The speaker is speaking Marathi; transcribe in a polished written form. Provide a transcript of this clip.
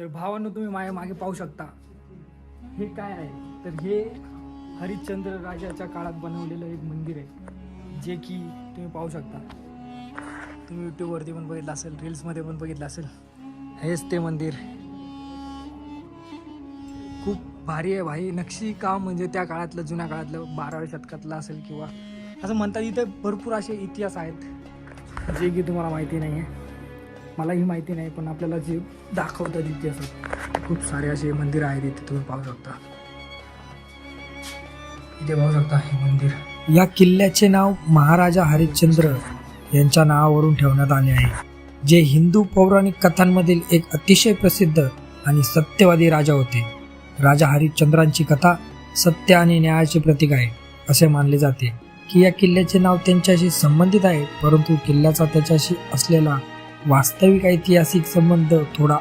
तर भावांनो, तुम्ही माझ्या मागे पाहू शकता हे काय आहे. तर हे हरिश्चंद्र राजाच्या काळात बनवलेलं एक मंदिर आहे, जे की तुम्ही पाहू शकता. तुम्ही यूट्यूबवरती पण बघितलं असेल, रील्समध्ये पण बघितलं असेल. हेच ते मंदिर. खूप भारी आहे भाई. नक्षी काम म्हणजे त्या काळातलं, जुन्या काळातलं 12व्या शतकातलं असेल किंवा असं म्हणतात. इथे भरपूर असे इतिहास आहेत जे की तुम्हाला माहिती नाही आहे, मलाही माहिती नाही, पण आपल्याला जे दाखवतात इतिहासात खूप सारे असे मंदिर आहेत. इथे तुम्ही पाहू शकता. इथे पाहू शकता हे मंदिर. या किल्ल्याचे नाव महाराजा हरिश्चंद्र यांच्या नावावरून ठेवण्यात आले आहे, जे हिंदू पौराणिक कथांमधील एक अतिशय प्रसिद्ध आणि सत्यवादी राजा होते. राजा हरिश्चंद्रांची कथा सत्य आणि न्यायाचे प्रतीक आहे असे मानले जाते की या किल्ल्याचे नाव त्यांच्याशी संबंधित आहे, परंतु किल्ल्याचा त्याच्याशी असलेला वास्तविक ऐतिहासिक संबंध थोडा